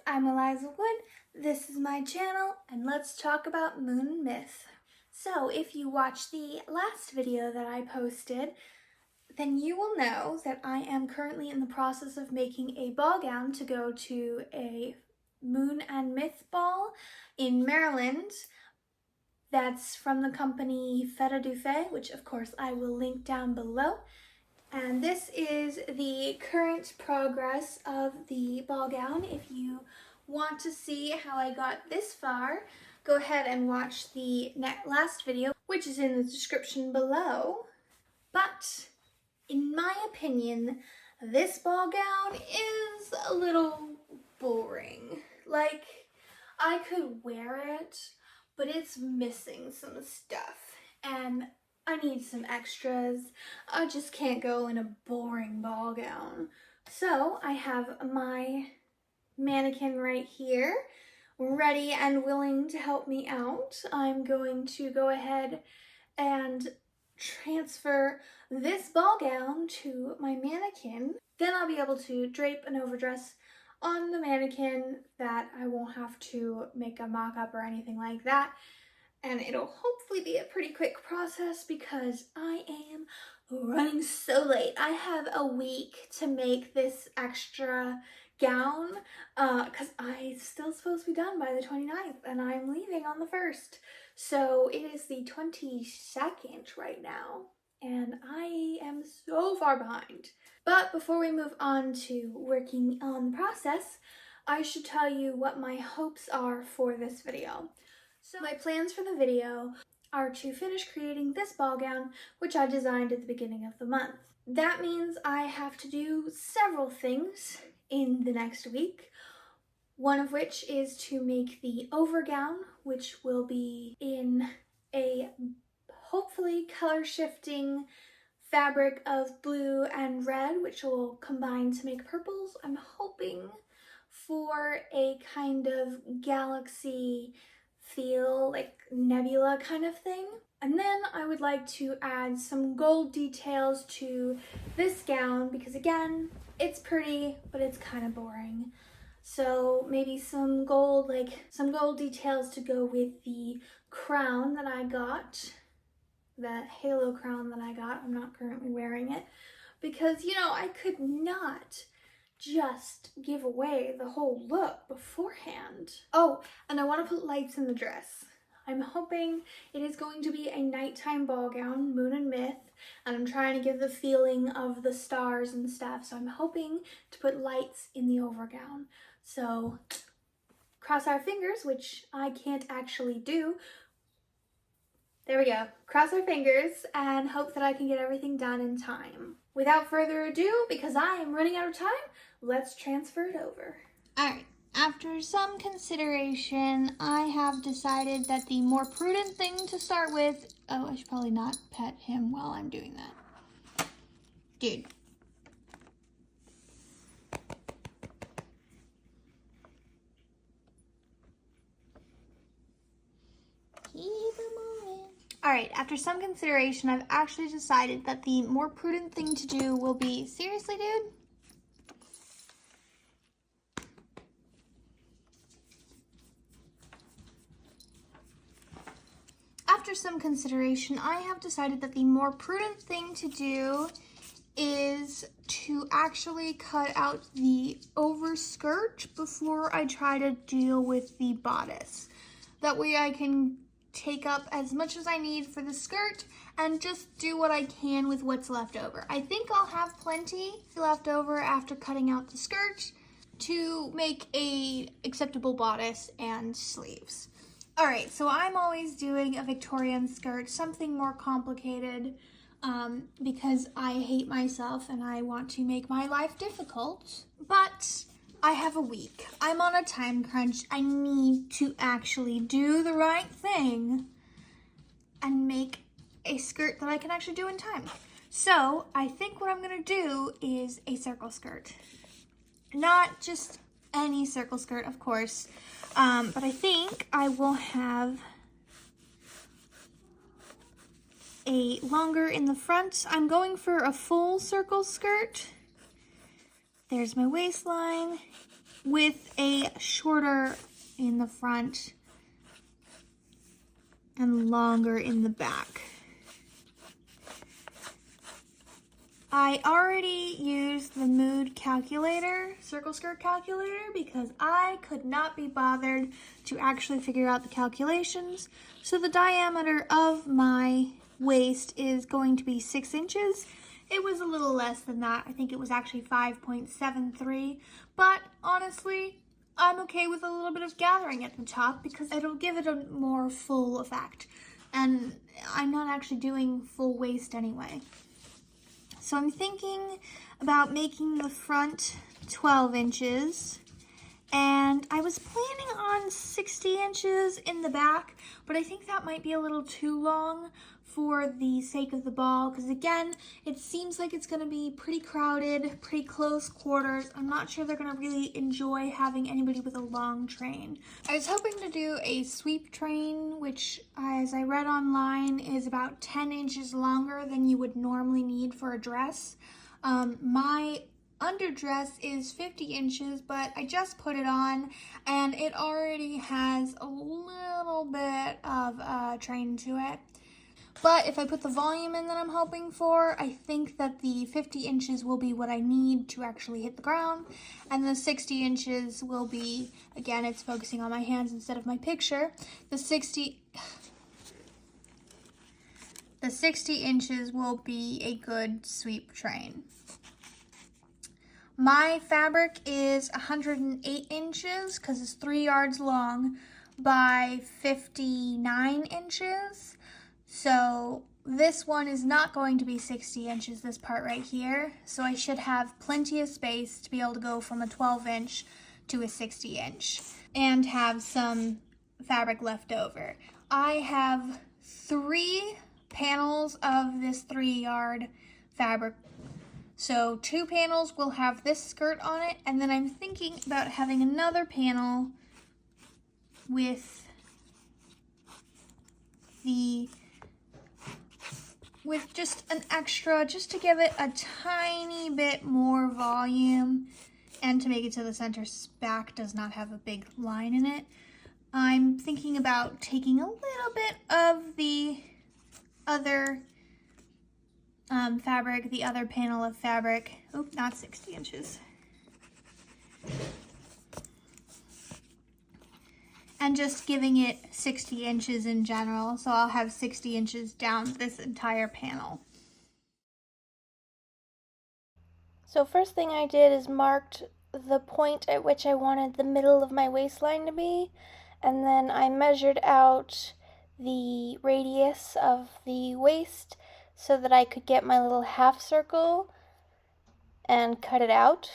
I'm Eliza Wood, this is my channel, and let's talk about Moon and Myth. So if you watched the last video that I posted, then you will know that I am currently in the process of making a ball gown to go to a Moon and Myth ball in Maryland. That's from the company Feta du Fe, which of course I will link down below. And this is the current progress of the ball gown. If you want to see how I got this far, go ahead and watch the last video, which is in the description below. But in my opinion, this ball gown is a little boring. Like, I could wear it, but it's missing some stuff, and I need some extras. I just can't go in a boring ball gown. So I have my mannequin right here, ready and willing to help me out. I'm going to go ahead and transfer this ball gown to my mannequin. Then I'll be able to drape an overdress on the mannequin that I won't have to make a mock-up or anything like that. And it'll hopefully be a pretty quick process because I am running so late. I have a week to make this extra gown because I'm still supposed to be done by the 29th and I'm leaving on the 1st. So it is the 22nd right now and I am so far behind. But before we move on to working on the process, I should tell you what my hopes are for this video. So my plans for the video are to finish creating this ball gown, which I designed at the beginning of the month. That means I have to do several things in the next week, one of which is to make the overgown, which will be in a hopefully color shifting fabric of blue and red, which will combine to make purples. I'm hoping for a kind of galaxy feel, like nebula kind of thing. And then I would like to add some gold details to this gown because again, it's pretty, but it's kind of boring. So maybe some gold details to go with the crown that I got, the halo crown that I got. I'm not currently wearing it because, you know, I could not just give away the whole look beforehand. Oh, and I want to put lights in the dress. I'm hoping it is going to be a nighttime ball gown, Moon and Myth, and I'm trying to give the feeling of the stars and stuff, so I'm hoping to put lights in the overgown. So cross our fingers, which I can't actually do. There we go. Cross our fingers and hope that I can get everything done in time. Without further ado, because I am running out of time, let's transfer it over. Alright, after some consideration, I have decided that the more prudent thing to start with... Oh, I should probably not pet him while I'm doing that. Dude. Keep him moving. Alright, after some consideration, I've actually decided that the more prudent thing to do will be... Seriously, dude? After some consideration, I have decided that the more prudent thing to do is to actually cut out the overskirt before I try to deal with the bodice. That way I can take up as much as I need for the skirt and just do what I can with what's left over. I think I'll have plenty left over after cutting out the skirt to make a acceptable bodice and sleeves. Alright, so I'm always doing a Victorian skirt, something more complicated, because I hate myself and I want to make my life difficult. But I have a week. I'm on a time crunch. I need to actually do the right thing and make a skirt that I can actually do in time. So I think what I'm gonna do is a circle skirt. Not just any circle skirt, of course, but I think I will have a longer in the front. I'm going for a full circle skirt. There's my waistline. with a shorter in the front and longer in the back. I already used the mood calculator, circle skirt calculator, because I could not be bothered to actually figure out the calculations. So the diameter of my waist is going to be 6 inches. It was a little less than that. I think it was actually 5.73, but honestly, I'm okay with a little bit of gathering at the top because it'll give it a more full effect. And I'm not actually doing full waist anyway. So I'm thinking about making the front 12 inches, and I was planning on 60 inches in the back, but I think that might be a little too long for the sake of the ball, because again, it seems like it's going to be pretty crowded, pretty close quarters. I'm not sure they're going to really enjoy having anybody with a long train. I was hoping to do a sweep train, which, as I read online, is about 10 inches longer than you would normally need for a dress. My underdress is 50 inches, but I just put it on and it already has a little bit of a train to it. But if I put the volume in that I'm hoping for, I think that the 50 inches will be what I need to actually hit the ground. And the 60 inches will be, again, it's focusing on my hands instead of my picture. The 60 inches will be a good sweep train. My fabric is 108 inches because it's 3 yards long by 59 inches. So this one is not going to be 60 inches, this part right here. So I should have plenty of space to be able to go from a 12 inch to a 60 inch and have some fabric left over. I have 3 panels of this 3-yard fabric. So 2 panels will have this skirt on it, and then I'm thinking about having another panel with just an extra, just to give it a tiny bit more volume and to make it so the center back does not have a big line in it. I'm thinking about taking a little bit of the other fabric, the other panel of fabric, not 60 inches. And just giving it 60 inches in general, so I'll have 60 inches down this entire panel. So first thing I did is marked the point at which I wanted the middle of my waistline to be, and then I measured out the radius of the waist so that I could get my little half circle and cut it out.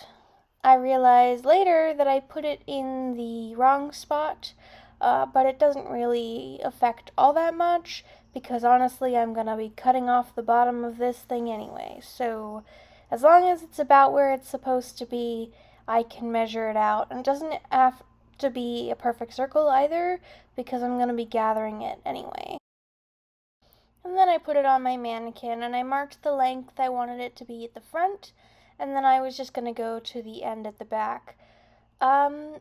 I realized later that I put it in the wrong spot, but it doesn't really affect all that much because honestly I'm going to be cutting off the bottom of this thing anyway. So as long as it's about where it's supposed to be, I can measure it out. And it doesn't have to be a perfect circle either because I'm going to be gathering it anyway. And then I put it on my mannequin and I marked the length I wanted it to be at the front, and then I was just going to go to the end at the back.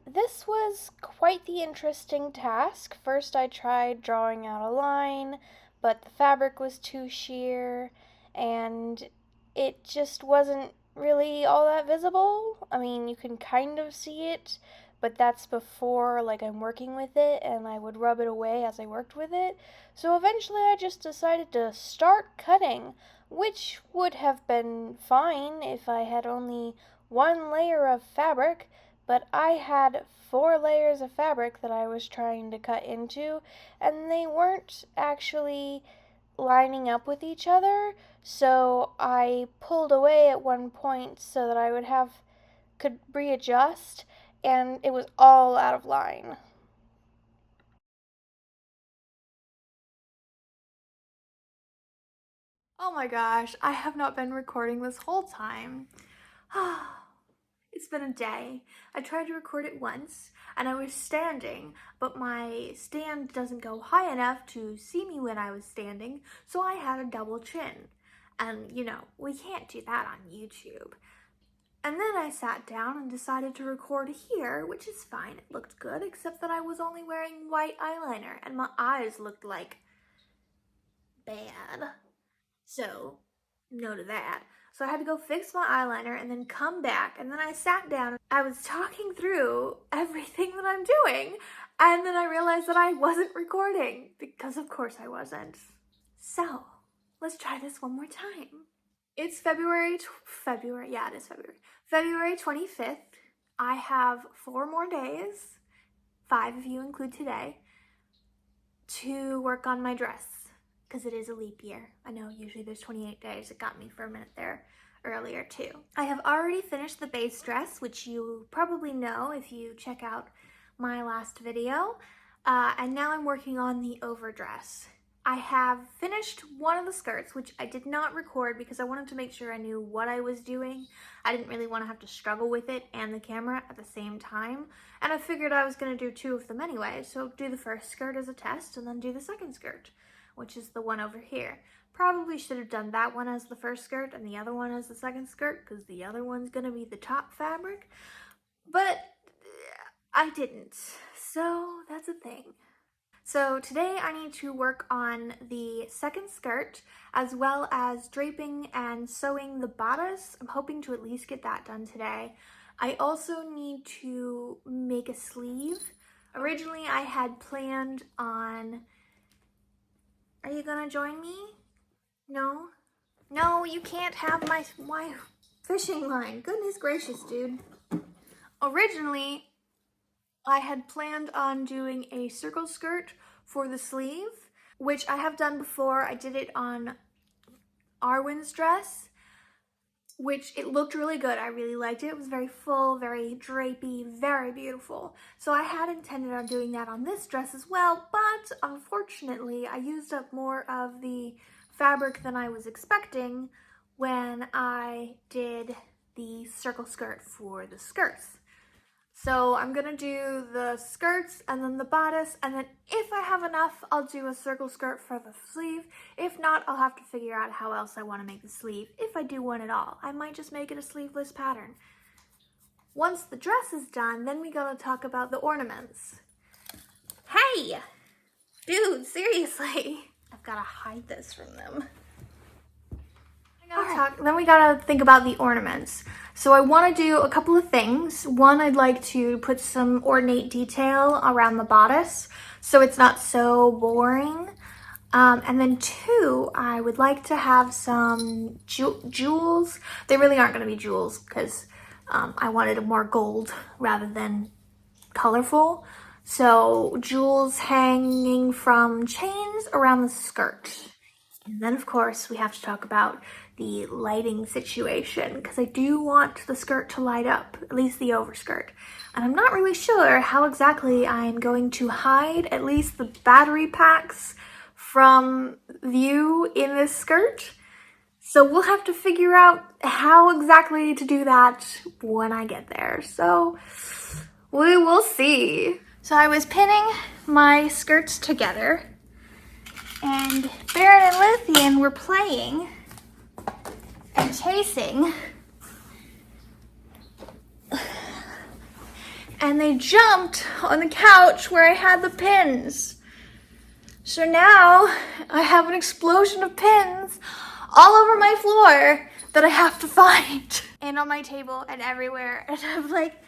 This was quite the interesting task. First I tried drawing out a line, but the fabric was too sheer and it just wasn't really all that visible. I mean, you can kind of see it, but that's before like I'm working with it and I would rub it away as I worked with it. So eventually I just decided to start cutting, which would have been fine if I had only 1 layer of fabric, but I had 4 layers of fabric that I was trying to cut into, and they weren't actually lining up with each other, so I pulled away at one point so that I could readjust, and it was all out of line. Oh my gosh, I have not been recording this whole time. It's been a day. I tried to record it once, and I was standing, but my stand doesn't go high enough to see me when I was standing, so I had a double chin. And, you know, we can't do that on YouTube. And then I sat down and decided to record here, which is fine. It looked good, except that I was only wearing white eyeliner and my eyes looked like bad. So, no to that. So I had to go fix my eyeliner and then come back. And then I sat down. I was talking through everything that I'm doing. And then I realized that I wasn't recording because of course I wasn't. So, let's try this one more time. It's February 25th. I have 4 more days, 5 if you include today, to work on my dress because it is a leap year. I know usually there's 28 days. It got me for a minute there earlier too. I have already finished the base dress, which you probably know if you check out my last video. And now I'm working on the overdress. I have finished one of the skirts, which I did not record because I wanted to make sure I knew what I was doing. I didn't really want to have to struggle with it and the camera at the same time. And I figured I was going to do 2 of them anyway, so do the first skirt as a test and then do the second skirt, which is the one over here. Probably should have done that one as the first skirt and the other one as the second skirt because the other one's going to be the top fabric. But I didn't, so that's a thing. So today I need to work on the second skirt as well as draping and sewing the bodice. I'm hoping to at least get that done today. I also need to make a sleeve. Originally I had planned on... Are you gonna join me? No? No, you can't have my fishing line. Goodness gracious, dude. Originally, I had planned on doing a circle skirt for the sleeve, which I have done before. I did it on Arwen's dress, which it looked really good. I really liked it. It was very full, very drapey, very beautiful. So I had intended on doing that on this dress as well, but unfortunately I used up more of the fabric than I was expecting when I did the circle skirt for the skirts. So I'm gonna do the skirts and then the bodice, and then if I have enough, I'll do a circle skirt for the sleeve. If not, I'll have to figure out how else I wanna make the sleeve, if I do one at all. I might just make it a sleeveless pattern. Once the dress is done, then we gotta talk about the ornaments. Hey! Dude, seriously. I've gotta hide this from them. Then we gotta think about the ornaments. So I want to do a couple of things. One, I'd like to put some ornate detail around the bodice so it's not so boring. And then 2, I would like to have some jewels. They really aren't going to be jewels because I wanted more gold rather than colorful. So jewels hanging from chains around the skirt. And then, of course, we have to talk about the lighting situation because I do want the skirt to light up, at least the overskirt. And I'm not really sure how exactly I'm going to hide at least the battery packs from view in this skirt. So we'll have to figure out how exactly to do that when I get there. So we will see. So I was pinning my skirts together, and Baron and Lithian were playing and chasing, and they jumped on the couch where I had the pins. So now I have an explosion of pins all over my floor that I have to find. And on my table and everywhere. And I'm like,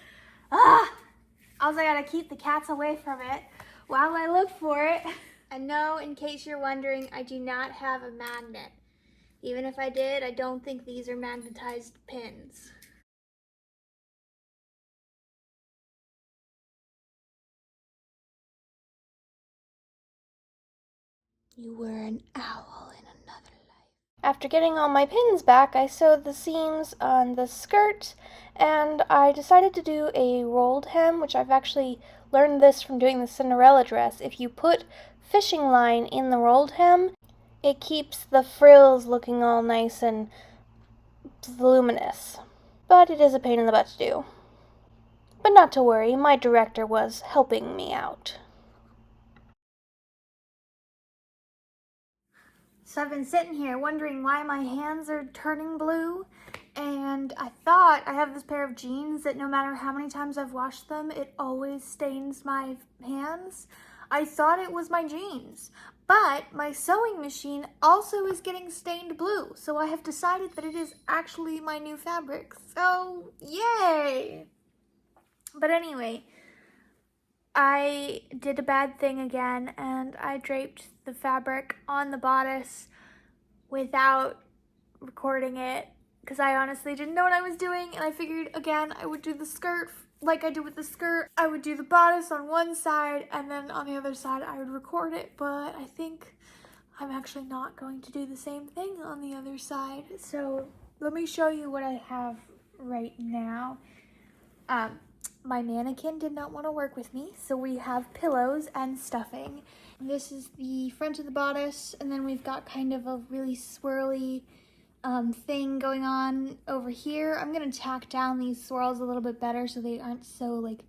also I gotta keep the cats away from it while I look for it. And no, in case you're wondering, I do not have a magnet. Even if I did, I don't think these are magnetized pins. You were an owl in another life. After getting all my pins back, I sewed the seams on the skirt, and I decided to do a rolled hem, which I've actually learned this from doing the Cinderella dress. If you put fishing line in the rolled hem, it keeps the frills looking all nice and voluminous. But it is a pain in the butt to do. But not to worry, my director was helping me out. So I've been sitting here wondering why my hands are turning blue, And I thought I have this pair of jeans that no matter how many times I've washed them, it always stains my hands. I thought it was my jeans, but my sewing machine also is getting stained blue. So I have decided that it is actually my new fabric. So yay! But anyway, I did a bad thing again and I draped the fabric on the bodice without recording it because I honestly didn't know what I was doing, and I figured again I would do the skirt like I did with the skirt. I would do the bodice on one side and then on the other side I would record it, but I think I'm actually not going to do the same thing on the other side. So let me show you what I have right now. My mannequin did not want to work with me, so we have pillows and stuffing. This is the front of the bodice, and then we've got kind of a really swirly thing going on over here. I'm gonna tack down these swirls a little bit better so they aren't so like,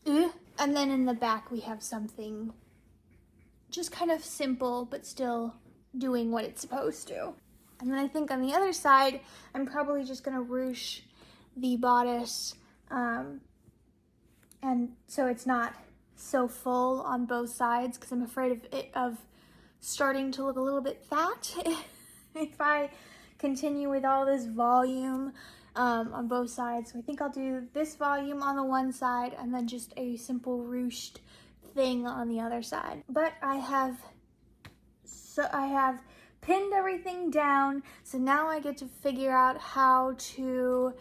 ugh. And then in the back we have something just kind of simple but still doing what it's supposed to. And then I think on the other side, I'm probably just gonna ruche the bodice, and so it's not so full on both sides because I'm afraid of starting to look a little bit fat if I continue with all this volume on both sides. So I think I'll do this volume on the one side and then just a simple ruched thing on the other side. But I have pinned everything down, so now I get to figure out how to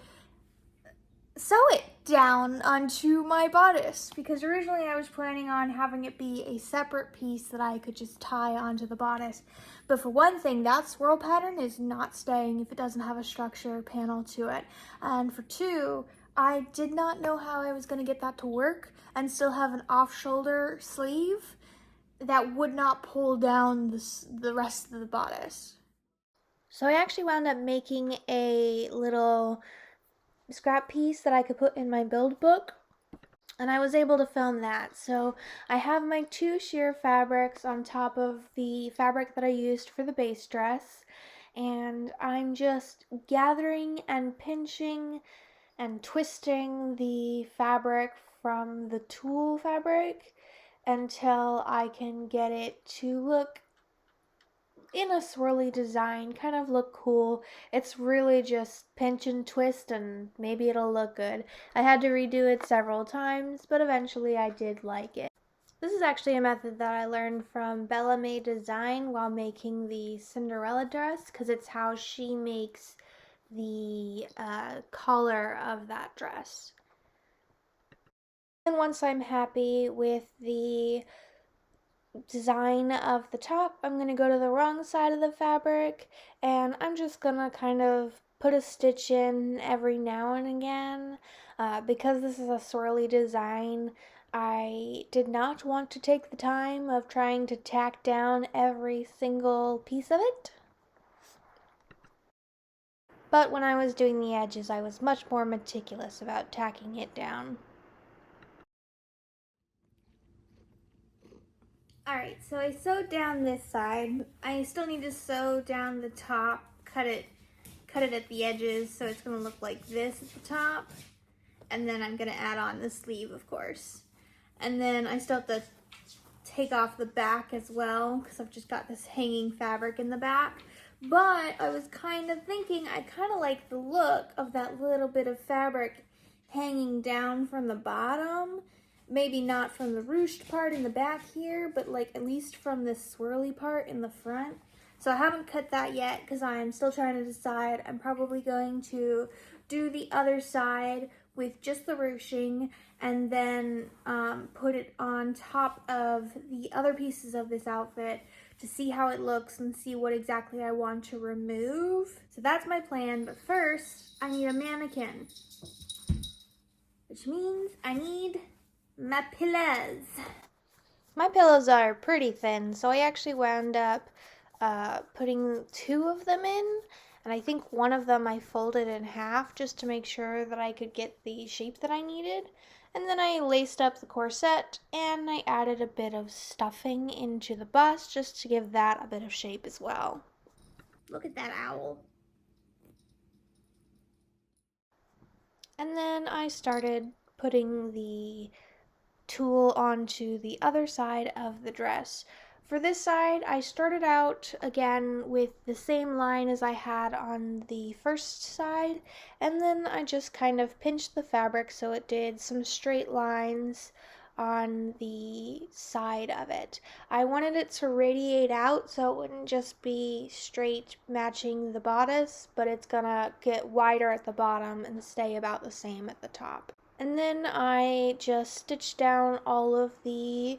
sew it down onto my bodice, because originally I was planning on having it be a separate piece that I could just tie onto the bodice. But for one thing, that swirl pattern is not staying if it doesn't have a structure panel to it. And for two, I did not know how I was going to get that to work and still have an off-shoulder sleeve that would not pull down the rest of the bodice. So I actually wound up making a little scrap piece that I could put in my build book, and I was able to film that. So I have my two sheer fabrics on top of the fabric that I used for the base dress, and I'm just gathering and pinching and twisting the fabric from the tulle fabric until I can get it to look in a swirly design, kind of look cool. It's really just pinch and twist and maybe it'll look good. I had to redo it several times, but eventually I did like it. This is actually a method that I learned from Bella May Design while making the Cinderella dress, because it's how she makes the collar of that dress. And once I'm happy with the design of the top, I'm going to go to the wrong side of the fabric, and I'm just going to kind of put a stitch in every now and again. Because this is a swirly design, I did not want to take the time of trying to tack down every single piece of it. But when I was doing the edges, I was much more meticulous about tacking it down. Alright, so I sewed down this side. I still need to sew down the top, cut it at the edges so it's going to look like this at the top. And then I'm going to add on the sleeve, of course. And then I still have to take off the back as well because I've just got this hanging fabric in the back. But I was kind of thinking I kind of like the look of that little bit of fabric hanging down from the bottom. Maybe not from the ruched part in the back here, but like at least from this swirly part in the front. So I haven't cut that yet because I'm still trying to decide. I'm probably going to do the other side with just the ruching and then put it on top of the other pieces of this outfit to see how it looks and see what exactly I want to remove. So that's my plan, but first I need a mannequin, which means I need my pillows. My pillows are pretty thin, so I actually wound up putting two of them in, and I think one of them I folded in half just to make sure that I could get the shape that I needed. And then I laced up the corset and I added a bit of stuffing into the bust just to give that a bit of shape as well. Look at that owl. And then I started putting the tulle onto the other side of the dress. For this side, I started out again with the same line as I had on the first side, and then I just kind of pinched the fabric so it did some straight lines on the side of it. I wanted it to radiate out so it wouldn't just be straight matching the bodice, but it's gonna get wider at the bottom and stay about the same at the top. And then I just stitched down all of the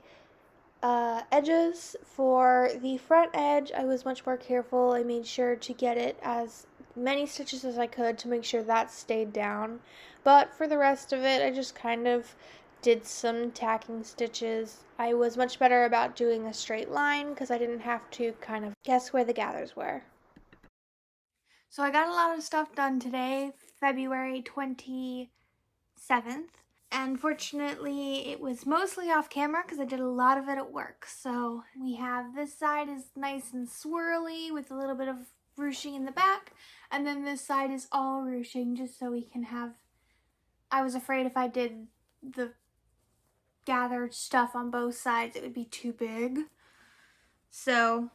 edges. For the front edge, I was much more careful. I made sure to get it as many stitches as I could to make sure that stayed down. But for the rest of it, I just kind of did some tacking stitches. I was much better about doing a straight line because I didn't have to kind of guess where the gathers were. So I got a lot of stuff done today, February 27th. And fortunately, it was mostly off camera because I did a lot of it at work. So we have this side is nice and swirly with a little bit of ruching in the back. And then this side is all ruching just so we can have... I was afraid if I did the gathered stuff on both sides, it would be too big. So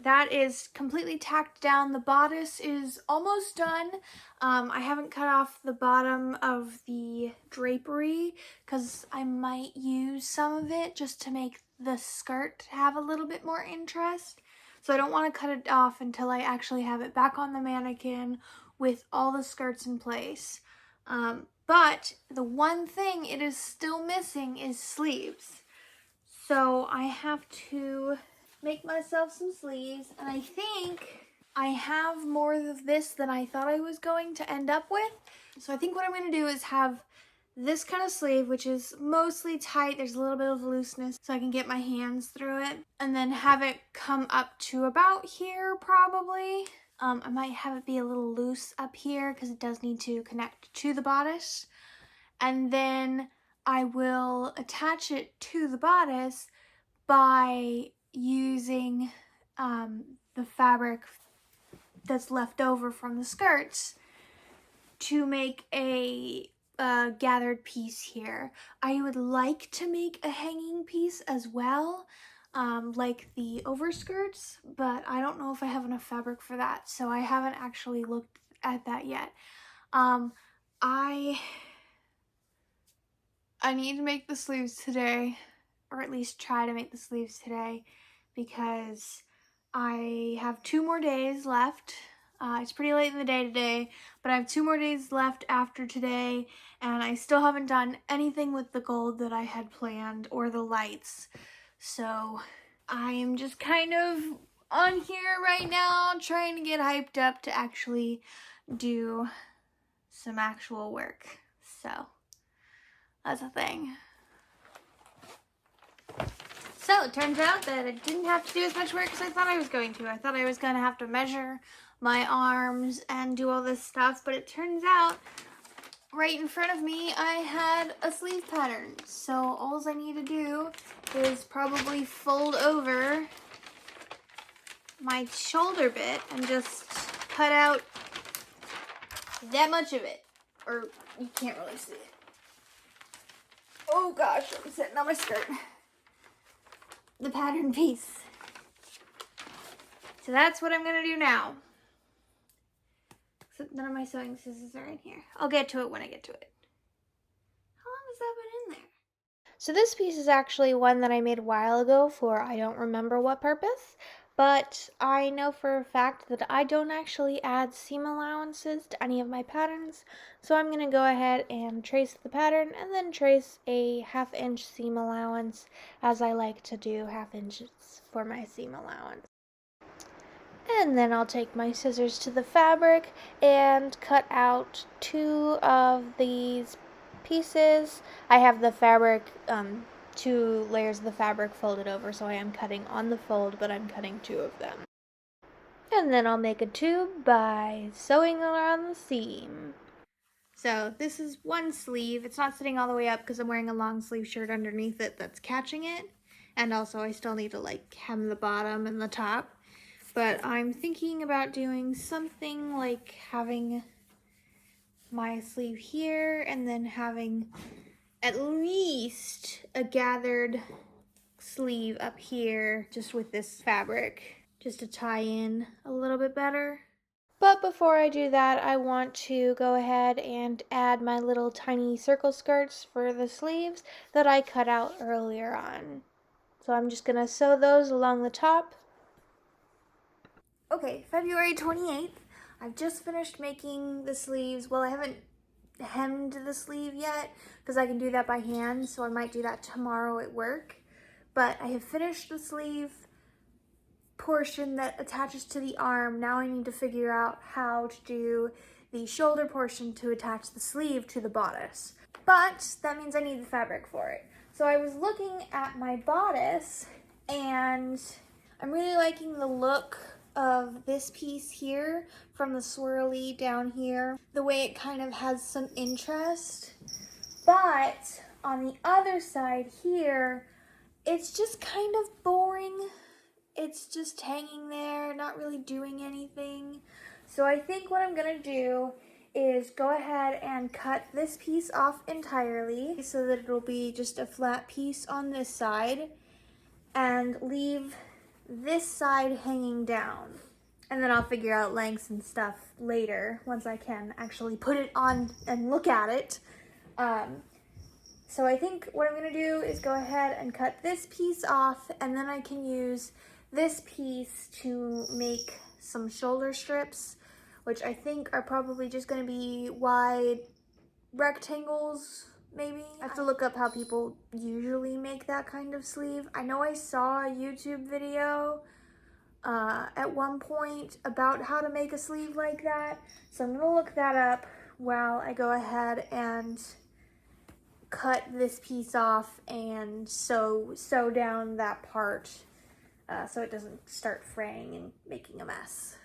that is completely tacked down. The bodice is almost done. I haven't cut off the bottom of the drapery because I might use some of it just to make the skirt have a little bit more interest. So I don't want to cut it off until I actually have it back on the mannequin with all the skirts in place. But the one thing it is still missing is sleeves. So I have to make myself some sleeves, and I think I have more of this than I thought I was going to end up with. So I think what I'm going to do is have this kind of sleeve, which is mostly tight. There's a little bit of looseness so I can get my hands through it, and then have it come up to about here probably. I might have it be a little loose up here because it does need to connect to the bodice. And then I will attach it to the bodice by using the fabric that's left over from the skirts to make a gathered piece here. I would like to make a hanging piece as well, like the overskirts, but I don't know if I have enough fabric for that, so I haven't actually looked at that yet. I need to make the sleeves today, or at least try to make the sleeves today, because I have 2 more days left. It's pretty late in the day today, but I have 2 more days left after today, and I still haven't done anything with the gold that I had planned or the lights. So I am just kind of on here right now trying to get hyped up to actually do some actual work. So that's a thing. So it turns out that I didn't have to do as much work as I thought I was going to. I thought I was going to have to measure my arms and do all this stuff, but it turns out right in front of me I had a sleeve pattern. So all I need to do is probably fold over my shoulder bit and just cut out that much of it. Or you can't really see it. Oh gosh, I'm sitting on my skirt. The pattern piece. So that's what I'm gonna do now. Except none of my sewing scissors are in here. I'll get to it when I get to it. How long has that been in there? So this piece is actually one that I made a while ago for I don't remember what purpose, but I know for a fact that I don't actually add seam allowances to any of my patterns, so I'm going to go ahead and trace the pattern and then trace a 1/2 inch seam allowance, as I like to do 1/2 inches for my seam allowance. And then I'll take my scissors to the fabric and cut out 2 of these pieces. I have the fabric, 2 layers of the fabric folded over, so I am cutting on the fold, but I'm cutting 2 of them. And then I'll make a tube by sewing around the seam. So this is one sleeve. It's not sitting all the way up because I'm wearing a long sleeve shirt underneath it that's catching it. And also I still need to like hem the bottom and the top. But I'm thinking about doing something like having my sleeve here and then having at least a gathered sleeve up here just with this fabric just to tie in a little bit better. But before I do that, I want to go ahead and add my little tiny circle skirts for the sleeves that I cut out earlier on. So I'm just gonna sew those along the top. Okay, February 28th. I've just finished making the sleeves. Well, I haven't hemmed the sleeve yet because I can do that by hand, so I might do that tomorrow at work. But I have finished the sleeve portion that attaches to the arm. Now I need to figure out how to do the shoulder portion to attach the sleeve to the bodice. But that means I need the fabric for it. So I was looking at my bodice and I'm really liking the look of this piece here from the swirly down here, the way it kind of has some interest. But on the other side here, it's just kind of boring. It's just hanging there, not really doing anything. So I think what I'm gonna do is go ahead and cut this piece off entirely so that it'll be just a flat piece on this side and leave this side hanging down. And then I'll figure out lengths and stuff later once I can actually put it on and look at it. So I think what I'm gonna do is go ahead and cut this piece off, and then I can use this piece to make some shoulder strips, which I think are probably just gonna be wide rectangles, maybe. I have to look up how people usually make that kind of sleeve. I know I saw a YouTube video at one point about how to make a sleeve like that, so I'm gonna look that up while I go ahead and cut this piece off and sew down that part so it doesn't start fraying and making a mess.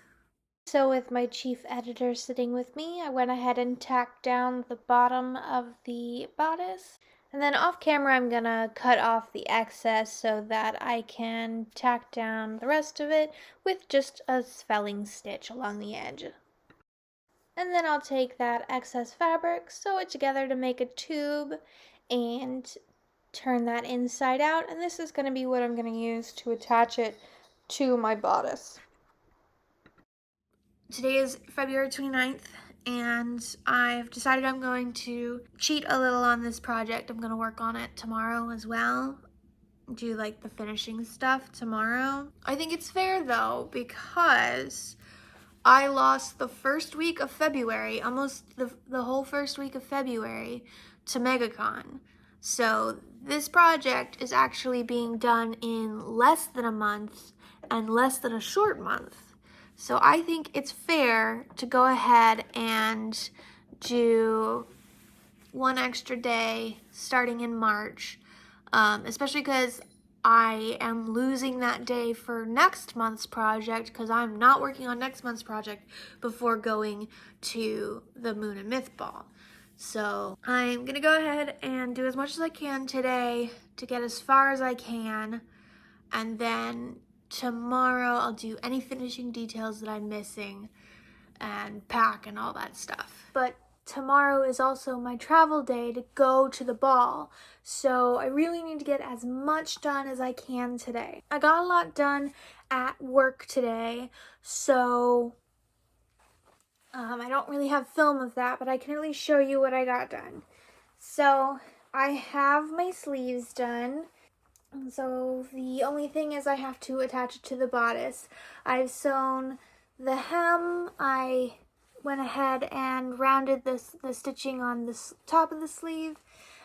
So with my chief editor sitting with me, I went ahead and tacked down the bottom of the bodice. And then off camera, I'm gonna cut off the excess so that I can tack down the rest of it with just a felling stitch along the edge. And then I'll take that excess fabric, sew it together to make a tube, and turn that inside out. And this is going to be what I'm going to use to attach it to my bodice. Today is February 29th, and I've decided I'm going to cheat a little on this project. I'm going to work on it tomorrow as well. Do like the finishing stuff tomorrow. I think it's fair though, because I lost the first week of February, almost the whole first week of February, to MegaCon. So this project is actually being done in less than a month and less than a short month. So I think it's fair to go ahead and do one extra day starting in March, especially because I am losing that day for next month's project because I'm not working on next month's project before going to the Moon and Myth Ball. So I'm gonna go ahead and do as much as I can today to get as far as I can, and then tomorrow I'll do any finishing details that I'm missing and pack and all that stuff. But tomorrow is also my travel day to go to the ball, so I really need to get as much done as I can today. I got a lot done at work today, so I don't really have film of that, but I can at least show you what I got done. So I have my sleeves done. So the only thing is I have to attach it to the bodice. I've sewn the hem. I went ahead and rounded the stitching on the top of the sleeve,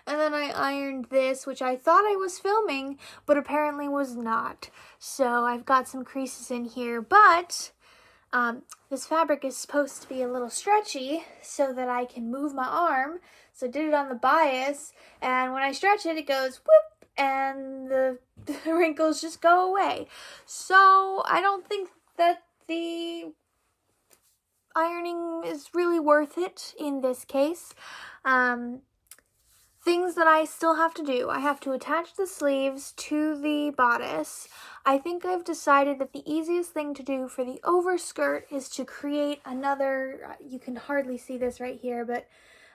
and then I ironed this, which I thought I was filming, but apparently was not. So I've got some creases in here, but this fabric is supposed to be a little stretchy so that I can move my arm. So I did it on the bias, and when I stretch it, it goes whoop, and the wrinkles just go away. So I don't think that the ironing is really worth it in this case. Things that I still have to do. I have to attach the sleeves to the bodice. I think I've decided that the easiest thing to do for the overskirt is to create another, you can hardly see this right here, but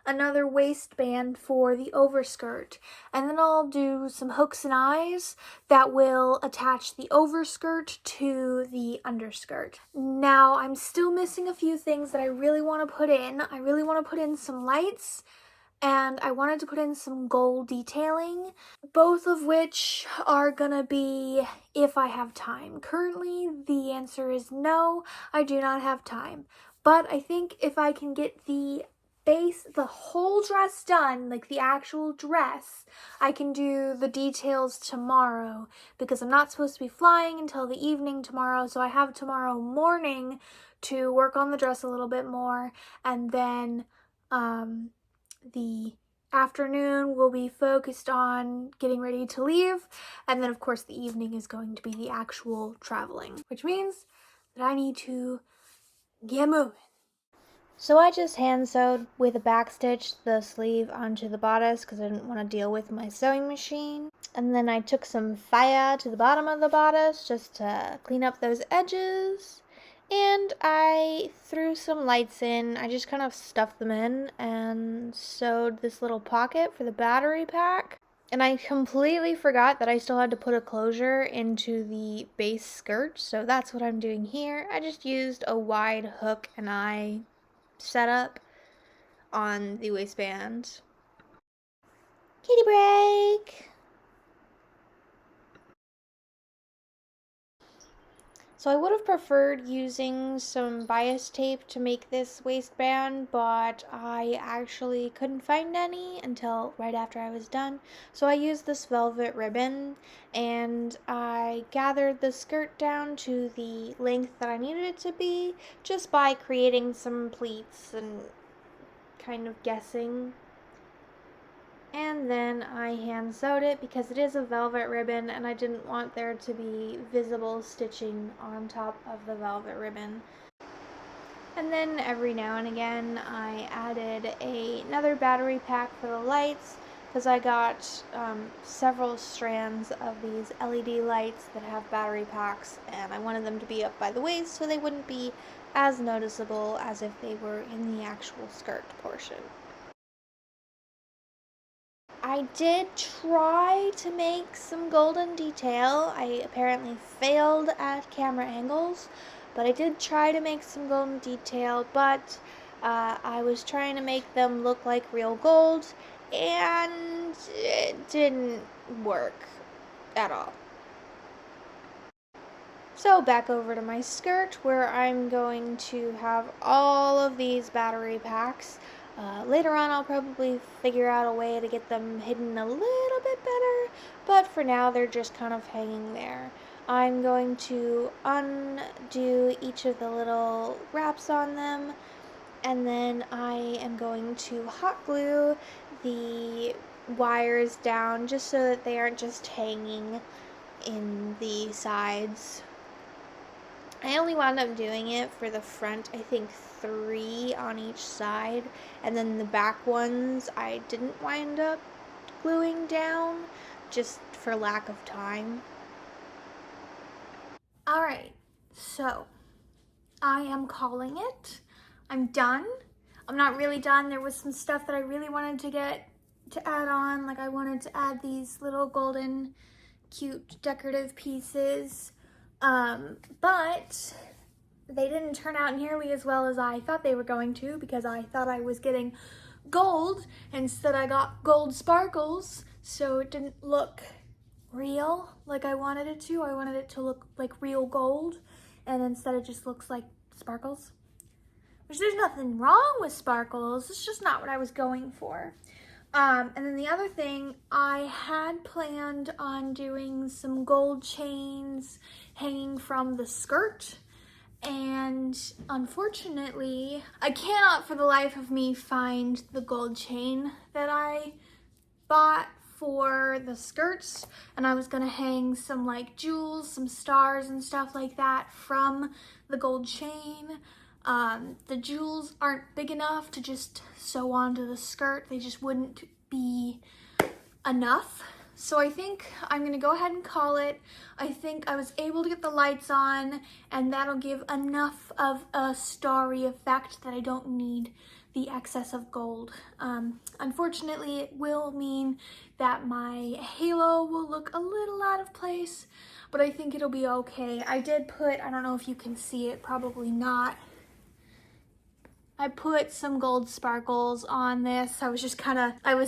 another waistband for the overskirt. And then I'll do some hooks and eyes that will attach the overskirt to the underskirt. Now, I'm still missing a few things that I really want to put in. I really want to put in some lights, and I wanted to put in some gold detailing, both of which are gonna be if I have time. Currently, the answer is no, I do not have time. But I think if I can get the base, the whole dress done, like the actual dress, I can do the details tomorrow, because I'm not supposed to be flying until the evening tomorrow, so I have tomorrow morning to work on the dress a little bit more, and then the afternoon will be focused on getting ready to leave, and then of course the evening is going to be the actual traveling, which means that I need to get moving. So I just hand sewed with a backstitch the sleeve onto the bodice because I didn't want to deal with my sewing machine. And then I took some fire to the bottom of the bodice just to clean up those edges. And I threw some lights in. I just kind of stuffed them in and sewed this little pocket for the battery pack. And I completely forgot that I still had to put a closure into the base skirt, so that's what I'm doing here. I just used a wide hook and eye setup on the waistband. Kitty break! So I would have preferred using some bias tape to make this waistband, but I actually couldn't find any until right after I was done. So I used this velvet ribbon, and I gathered the skirt down to the length that I needed it to be just by creating some pleats and kind of guessing. And then I hand sewed it because it is a velvet ribbon and I didn't want there to be visible stitching on top of the velvet ribbon. And then every now and again I added another battery pack for the lights because I got several strands of these LED lights that have battery packs, and I wanted them to be up by the waist so they wouldn't be as noticeable as if they were in the actual skirt portion. I did try to make some golden detail. I apparently failed at camera angles, but I did try to make some golden detail, but I was trying to make them look like real gold, and it didn't work at all. So back over to my skirt, where I'm going to have all of these battery packs. Later on I'll probably figure out a way to get them hidden a little bit better, but for now they're just kind of hanging there. I'm going to undo each of the little wraps on them, and then I am going to hot glue the wires down just so that they aren't just hanging in the sides. I only wound up doing it for the front, I think 3 on each side, and then the back ones I didn't wind up gluing down just for lack of time. Alright, so I am calling it. I'm done. I'm not really done. There was some stuff that I really wanted to add on, like I wanted to add these little golden cute decorative pieces. But they didn't turn out nearly as well as I thought they were going to, because I thought I was getting gold. Instead I got gold sparkles, so it didn't look real like I wanted it to. I wanted it to look like real gold, and instead it just looks like sparkles. Which, there's nothing wrong with sparkles, it's just not what I was going for. And then the other thing, I had planned on doing some gold chains hanging from the skirt, and unfortunately, I cannot for the life of me find the gold chain that I bought for the skirts, and I was gonna hang some like jewels, some stars and stuff like that from the gold chain. The jewels aren't big enough to just sew onto the skirt. They just wouldn't be enough. So I think I'm gonna go ahead and call it. I think I was able to get the lights on, and that'll give enough of a starry effect that I don't need the excess of gold. Unfortunately, it will mean that my halo will look a little out of place, but I think it'll be okay. I did put, I don't know if you can see it, probably not. I put some gold sparkles on this. I was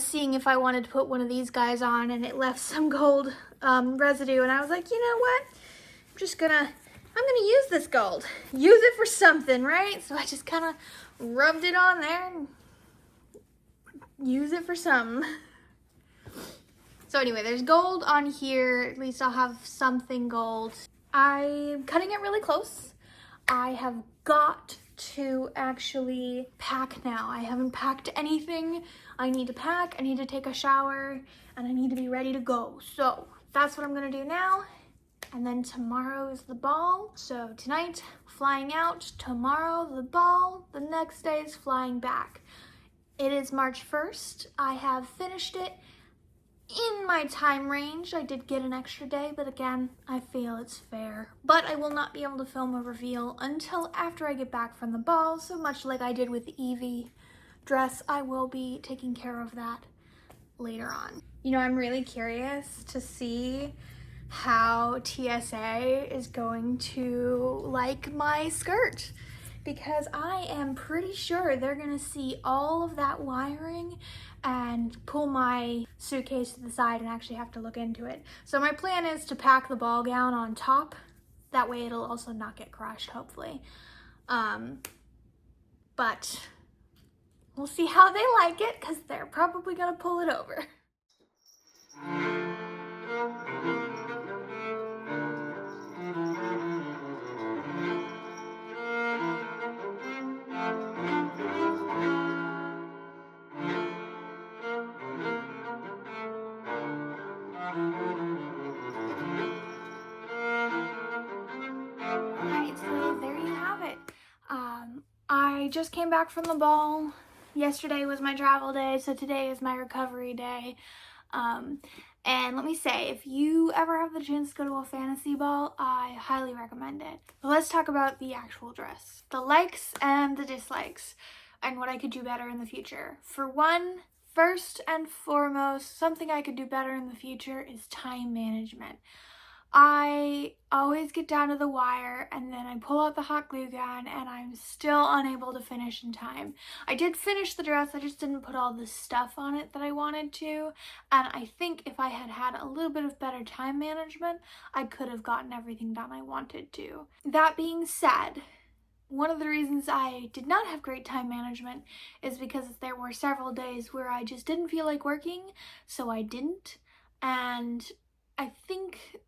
seeing if I wanted to put one of these guys on, and it left some gold residue, and I was like, you know what? I'm gonna use this gold. Use it for something, right? So I just kind of rubbed it on there and use it for something. So anyway, there's gold on here. At least I'll have something gold. I'm cutting it really close. I have got to actually pack now. I haven't packed anything. I need to pack, I need to take a shower, and I need to be ready to go. So that's what I'm gonna do now. And then tomorrow is the ball. So tonight, flying out. Tomorrow, the ball. The next day is flying back. It is March 1st. I have finished it in my time range. I did get an extra day, but again, I feel it's fair. But I will not be able to film a reveal until after I get back from the ball, so much like I did with the Evie dress, I will be taking care of that later on. You know, I'm really curious to see how TSA is going to like my skirt, because I am pretty sure they're gonna see all of that wiring and pull my suitcase to the side and actually have to look into it. So my plan is to pack the ball gown on top. That way it'll also not get crushed, hopefully. But we'll see how they like it, because they're probably gonna pull it over. Alright, so there you have it. I just came back from the ball. Yesterday was my travel day, so today is my recovery day. And let me say, if you ever have the chance to go to a fantasy ball, I highly recommend it. But let's talk about the actual dress. The likes and the dislikes, and what I could do better in the future. For one, first and foremost, something I could do better in the future is time management. I always get down to the wire, and then I pull out the hot glue gun, and I'm still unable to finish in time. I did finish the dress, I just didn't put all the stuff on it that I wanted to, and I think if I had had a little bit of better time management, I could have gotten everything done I wanted to. That being said, one of the reasons I did not have great time management is because there were several days where I just didn't feel like working, so I didn't, and I think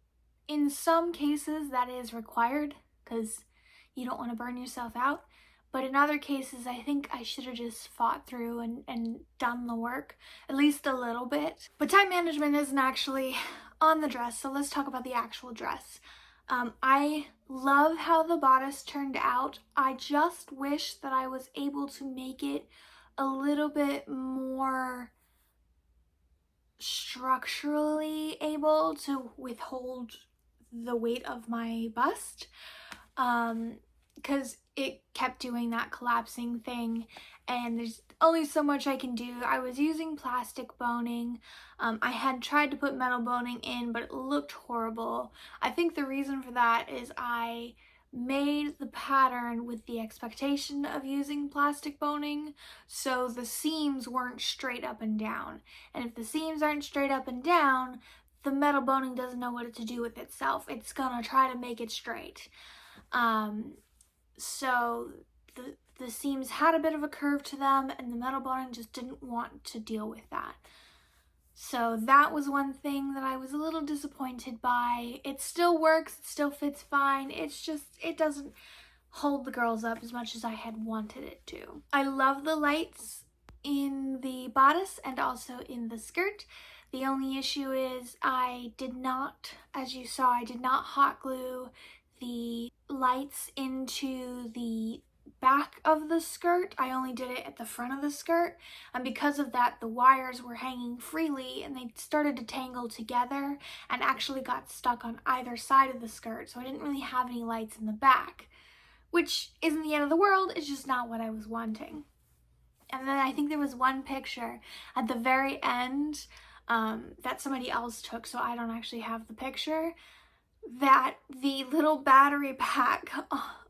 in some cases that is required because you don't want to burn yourself out, but in other cases I think I should have just fought through and done the work, at least a little bit. But time management isn't actually on the dress, so let's talk about the actual dress. I love how the bodice turned out. I just wish that I was able to make it a little bit more structurally able to withhold the weight of my bust, because it kept doing that collapsing thing, and there's only so much I can do. I was using plastic boning. I had tried to put metal boning in, but it looked horrible. I think the reason for that is I made the pattern with the expectation of using plastic boning, so the seams weren't straight up and down. And if the seams aren't straight up and down, the metal boning doesn't know what to do with itself. It's gonna try to make it straight. So the seams had a bit of a curve to them, and the metal boning just didn't want to deal with that. So that was one thing that I was a little disappointed by. It still works, it still fits fine. It's just, it doesn't hold the girls up as much as I had wanted it to. I love the lights in the bodice and also in the skirt. The only issue is I did not, as you saw, I did not hot glue the lights into the back of the skirt. I only did it at the front of the skirt, and because of that the wires were hanging freely and they started to tangle together and actually got stuck on either side of the skirt, so I didn't really have any lights in the back, which isn't the end of the world, it's just not what I was wanting. And then I think there was one picture at the very end that somebody else took, so I don't actually have the picture, that the little battery pack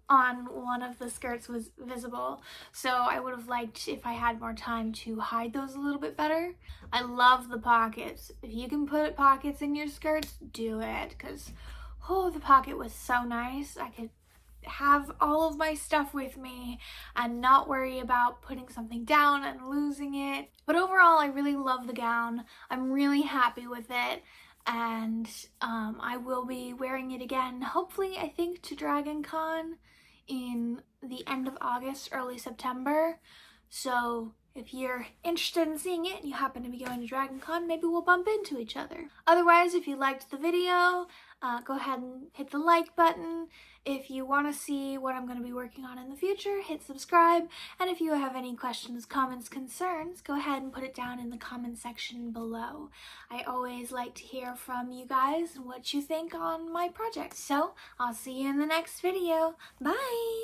on one of the skirts was visible. So I would have liked, if I had more time, to hide those a little bit better. I love the pockets. If you can put pockets in your skirts, do it, because oh, the pocket was so nice. I could have all of my stuff with me and not worry about putting something down and losing it. But overall, I really love the gown. I'm really happy with it, and I will be wearing it again, hopefully, I think, to Dragon Con in the end of August, early September. So if you're interested in seeing it and you happen to be going to Dragon Con, maybe we'll bump into each other. Otherwise, if you liked the video, go ahead and hit the like button. If you want to see what I'm going to be working on in the future, hit subscribe. And if you have any questions, comments, concerns, go ahead and put it down in the comment section below. I always like to hear from you guys and what you think on my project. So I'll see you in the next video. Bye!